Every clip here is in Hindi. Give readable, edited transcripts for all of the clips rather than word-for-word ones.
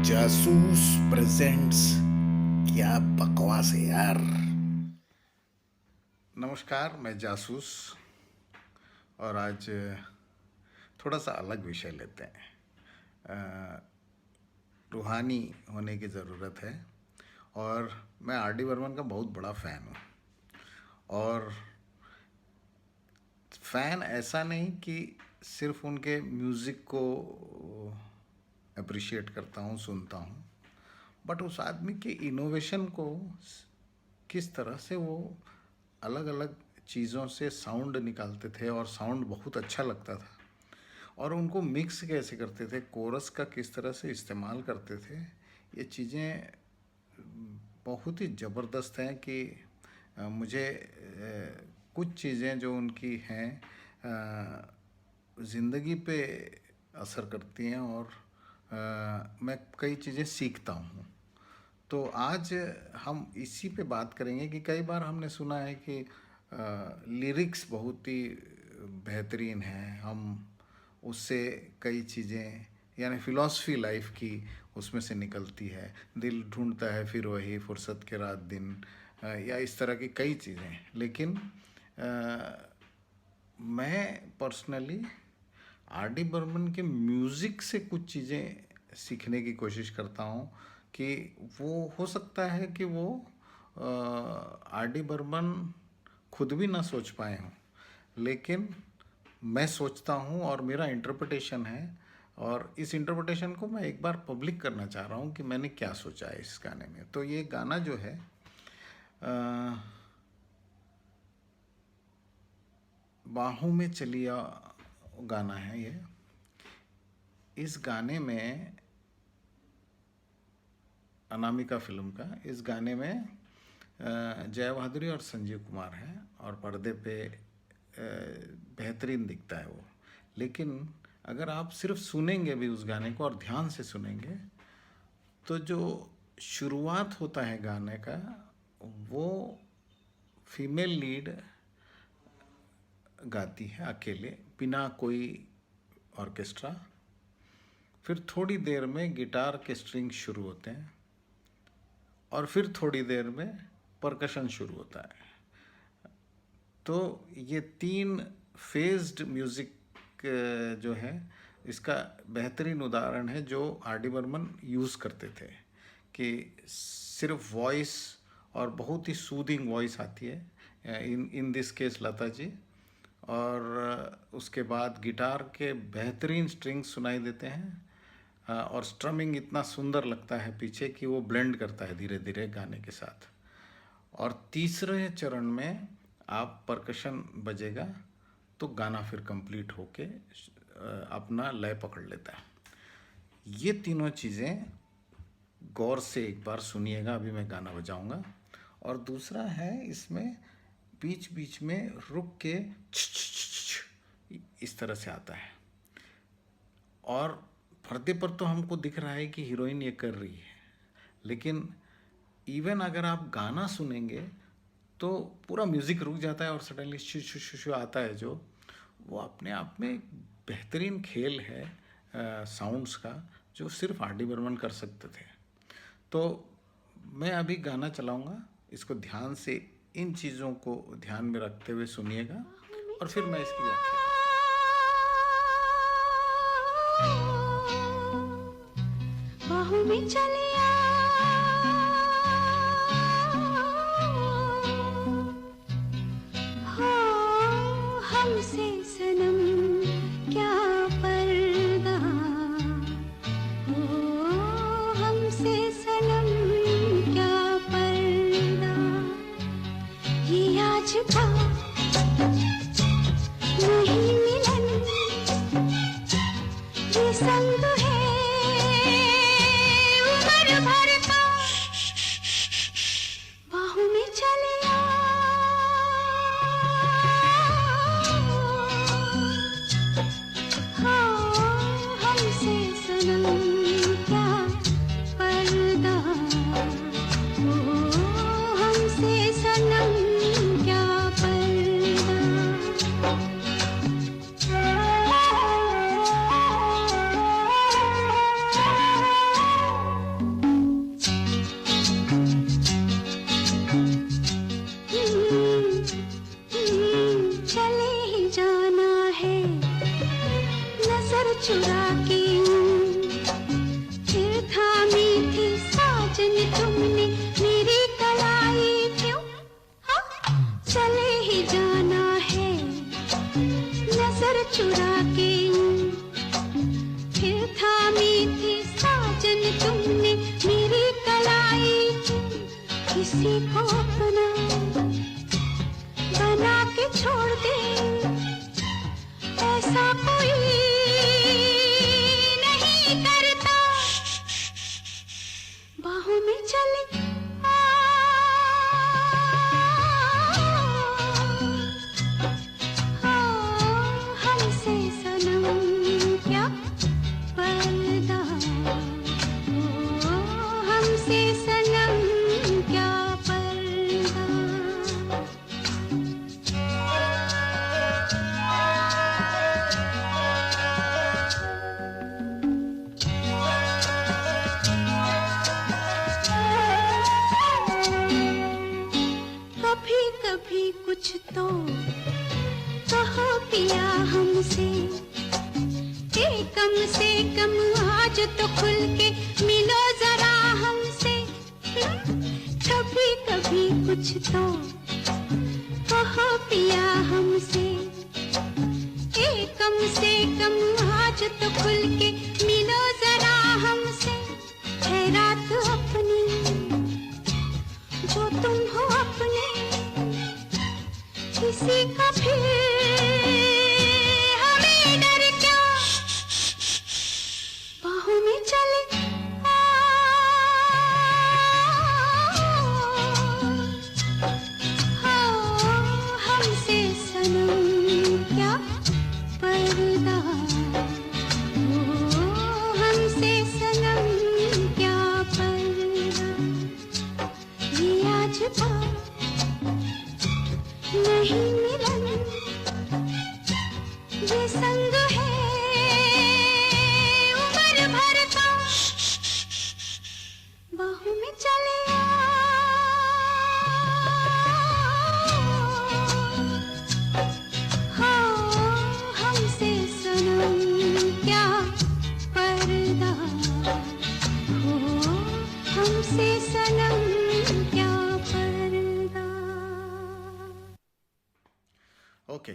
जासूस प्रेजेंट्स। क्या बकवास है यार। नमस्कार, मैं जासूस और आज थोड़ा सा अलग विषय लेते हैं। रूहानी होने की ज़रूरत है और मैं आर डी बर्मन का बहुत बड़ा फ़ैन हूँ। और फ़ैन ऐसा नहीं कि सिर्फ उनके म्यूज़िक को अप्रिशिएट करता हूँ, सुनता हूँ, बट उस आदमी के इनोवेशन को, किस तरह से वो अलग अलग चीज़ों से साउंड निकालते थे और साउंड बहुत अच्छा लगता था, और उनको मिक्स कैसे करते थे, कोरस का किस तरह से इस्तेमाल करते थे, ये चीज़ें बहुत ही ज़बरदस्त हैं कि मुझे कुछ चीज़ें जो उनकी हैं ज़िंदगी पे असर करती हैं और मैं कई चीज़ें सीखता हूँ। तो आज हम इसी पे बात करेंगे कि कई बार हमने सुना है कि लिरिक्स बहुत ही बेहतरीन हैं, हम उससे कई चीज़ें, यानी फ़िलॉसफी लाइफ की उसमें से निकलती है। दिल ढूंढता है फिर वही फुर्सत के रात दिन, या इस तरह की कई चीज़ें। लेकिन मैं पर्सनली आर डी बर्मन के म्यूज़िक से कुछ चीज़ें सीखने की कोशिश करता हूँ कि वो हो सकता है कि वो आर डी बर्मन खुद भी ना सोच पाए हों, लेकिन मैं सोचता हूँ और मेरा इंटरप्रिटेशन है, और इस इंटरप्रिटेशन को मैं एक बार पब्लिक करना चाह रहा हूँ कि मैंने क्या सोचा है इस गाने में। तो ये गाना जो है बाहों में चलिया गाना है ये। इस गाने में, अनामिका फिल्म का, इस गाने में जया भादुरी और संजीव कुमार हैं और पर्दे पे बेहतरीन दिखता है वो। लेकिन अगर आप सिर्फ सुनेंगे भी उस गाने को और ध्यान से सुनेंगे तो जो शुरुआत होता है गाने का, वो फीमेल लीड गाती है अकेले बिना कोई ऑर्केस्ट्रा। फिर थोड़ी देर में गिटार के स्ट्रिंग शुरू होते हैं और फिर थोड़ी देर में परकशन शुरू होता है। तो ये 3 फेज्ड म्यूज़िक जो है, इसका बेहतरीन उदाहरण है जो आर डी बर्मन यूज़ करते थे, कि सिर्फ वॉइस, और बहुत ही सूदिंग वॉइस आती है, in this case Lata ji, और उसके बाद गिटार के बेहतरीन स्ट्रिंग्स सुनाई देते हैं, और स्ट्रमिंग इतना सुंदर लगता है पीछे कि वो ब्लेंड करता है धीरे धीरे गाने के साथ। और तीसरे चरण में आप परकशन बजेगा तो गाना फिर कंप्लीट होके अपना लय पकड़ लेता है। ये तीनों चीज़ें गौर से एक बार सुनिएगा, अभी मैं गाना बजाऊंगा। और दूसरा है, इसमें बीच बीच में रुक के इस तरह से आता है, और पर्दे पर तो हमको दिख रहा है कि हीरोइन ये कर रही है, लेकिन इवन अगर आप गाना सुनेंगे तो पूरा म्यूज़िक रुक जाता है और सडनली शु शु शु शु आता है, जो वो अपने आप में एक बेहतरीन खेल है साउंड्स का, जो सिर्फ आर डी बर्मन कर सकते थे। तो मैं अभी गाना चलाऊंगा, इसको ध्यान से, इन चीज़ों को ध्यान में रखते हुए सुनिएगा, और फिर मैं इसकी व्याख्या। बाहों में चलिया, हो हमसे सनम क्या पर्दा, हो हमसे सनम क्या पर्दा, ये आज का नहीं मिलन, ये संग है उम्र चुरा के फिर थामी थी साजन तुमने मेरी कलाई क्यों? हाँ, चले ही जाना है नजर चुरा के फिर थामी थी साजन तुमने मेरी कलाई क्यों? किसी को अपना बना के छोड़ दे ऐसा कोई नहीं करता बाहों में चले हमसे सनम क्या पर्दा हमसे सनम क्या पर्दा कभी कभी कुछ तो कहो पिया हमसे कि कम से कम आज तो खुल के मिलो जरा हमसे कभी कभी कुछ तो कहो पिया हमसे कि कम से कम आज तो खुल के मिलो जरा हमसे है रात अपनी जो तुम हो अपने किसी का फिर हमें डर क्या बाहों में चले हमसे सनम क्या पर्दा हमसे सनम क्या पर्दा ये आज बात नहीं मिलन ये संग है उम्र भर का बाहों में चले हमसे सनम क्या पर्दा हमसे सनम क्या पर्दा। ओके,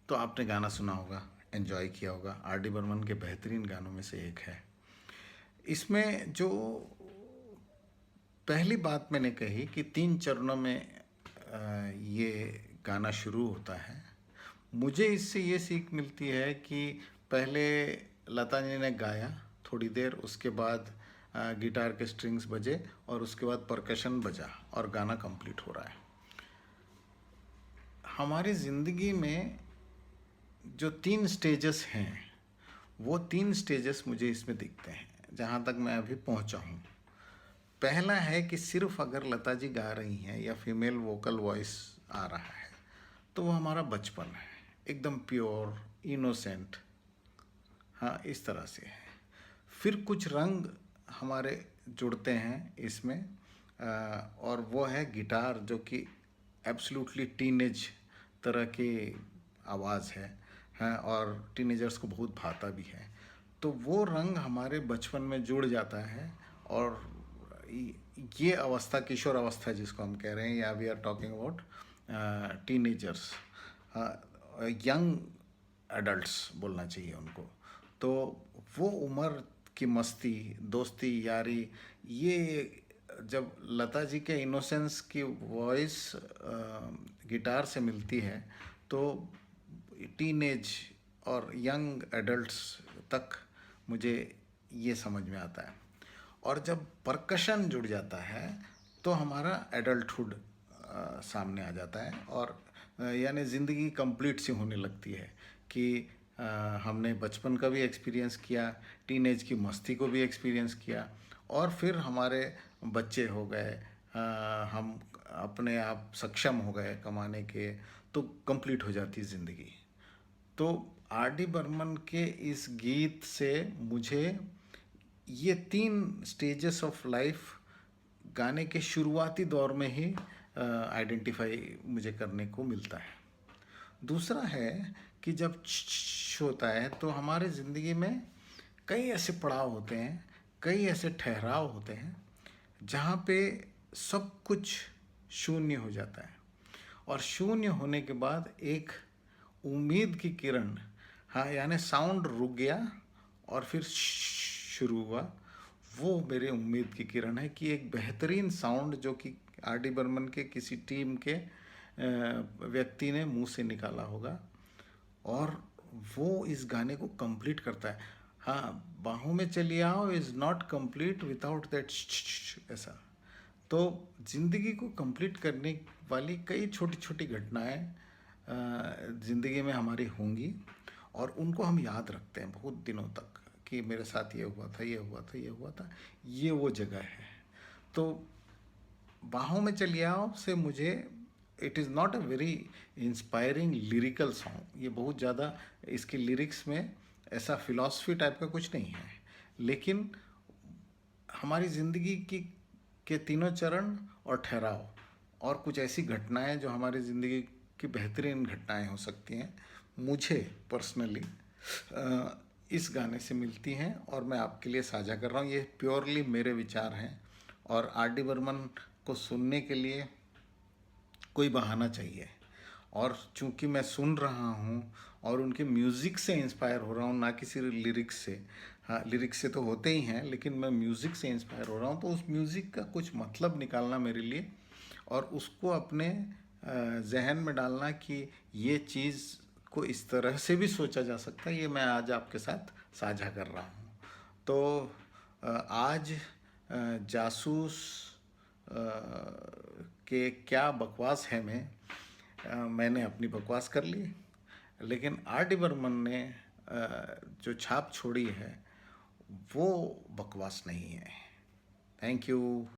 तो आपने गाना सुना होगा, एंजॉय किया होगा। आर डी बर्मन के बेहतरीन गानों में से एक है। इसमें जो पहली बात मैंने कही कि 3 चरणों में ये गाना शुरू होता है, मुझे इससे ये सीख मिलती है कि पहले लता जी ने गाया थोड़ी देर, उसके बाद गिटार के स्ट्रिंग्स बजे और उसके बाद परकशन बजा और गाना कंप्लीट हो रहा है। हमारी ज़िंदगी में जो 3 स्टेजेस हैं, वो 3 स्टेजेस मुझे इसमें दिखते हैं, जहाँ तक मैं अभी पहुँचा हूँ। पहला है कि सिर्फ अगर लता जी गा रही हैं या फीमेल वोकल वॉइस आ रहा है तो वो हमारा बचपन है, एकदम प्योर इनोसेंट, हाँ इस तरह से है। फिर कुछ रंग हमारे जुड़ते हैं इसमें और वो है गिटार, जो कि एब्सोल्युटली टीनेज तरह की आवाज़ है और टीनेजर्स को बहुत भाता भी है। तो वो रंग हमारे बचपन में जुड़ जाता है और ये अवस्था, किशोर अवस्था जिसको हम कह रहे हैं, या we are talking about teenagers, young adults बोलना चाहिए उनको। तो वो उम्र की मस्ती, दोस्ती, यारी, ये जब लता जी के इनोसेंस की वॉइस गिटार से मिलती है तो टीनेज और यंग एडल्ट्स तक मुझे ये समझ में आता है। और जब परकशन जुड़ जाता है तो हमारा एडल्टहुड सामने आ जाता है और यानी ज़िंदगी कंप्लीट सी होने लगती है कि हमने बचपन का भी एक्सपीरियंस किया, टीनेज की मस्ती को भी एक्सपीरियंस किया और फिर हमारे बच्चे हो गए, हम अपने आप सक्षम हो गए कमाने के, तो कंप्लीट हो जाती ज़िंदगी। तो आर डी बर्मन के इस गीत से मुझे ये 3 स्टेजेस ऑफ लाइफ गाने के शुरुआती दौर में ही आइडेंटिफाई मुझे करने को मिलता है। दूसरा है कि जब होता है तो हमारे ज़िंदगी में कई ऐसे पड़ाव होते हैं, कई ऐसे ठहराव होते हैं जहाँ पे सब कुछ शून्य हो जाता है, और शून्य होने के बाद एक उम्मीद की किरण, हाँ यानी साउंड रुक गया और फिर शुरू हुआ, वो मेरे उम्मीद की किरण है कि एक बेहतरीन साउंड जो कि आर डी बर्मन के किसी टीम के व्यक्ति ने मुंह से निकाला होगा, और वो इस गाने को कंप्लीट करता है। हाँ, बाहों में चली आओ is not complete without that, ऐसा। तो ज़िंदगी को कंप्लीट करने वाली कई छोटी छोटी घटनाएं ज़िंदगी में हमारी होंगी, और उनको हम याद रखते हैं बहुत दिनों तक कि मेरे साथ ये हुआ था, ये हुआ था, ये हुआ था, ये वो जगह है। तो बाहों में चली आओ से मुझे, it is not a very inspiring lyrical song, ये बहुत ज़्यादा इसकी लिरिक्स में ऐसा फिलॉसफी टाइप का कुछ नहीं है, लेकिन हमारी ज़िंदगी की के तीनों चरण और ठहराव और कुछ ऐसी घटनाएं जो हमारी ज़िंदगी की बेहतरीन घटनाएं हो सकती हैं, मुझे पर्सनली इस गाने से मिलती हैं, और मैं आपके लिए साझा कर रहा हूँ। ये प्योरली मेरे विचार हैं, और आर डी बर्मन को सुनने के लिए कोई बहाना चाहिए, और चूंकि मैं सुन रहा हूँ और उनके म्यूज़िक से इंस्पायर हो रहा हूँ, ना कि सिर्फ लिरिक्स से। हाँ, लिरिक्स से तो होते ही हैं, लेकिन मैं म्यूज़िक से इंस्पायर हो रहा हूँ, तो उस म्यूज़िक का कुछ मतलब निकालना मेरे लिए, और उसको अपने जहन में डालना कि ये चीज़ को इस तरह से भी सोचा जा सकता है, ये मैं आज आपके साथ साझा कर रहा हूँ। तो आज जासूस के क्या बकवास है में मैंने अपनी बकवास कर ली, लेकिन आर डी बर्मन ने जो छाप छोड़ी है वो बकवास नहीं है। Thank you.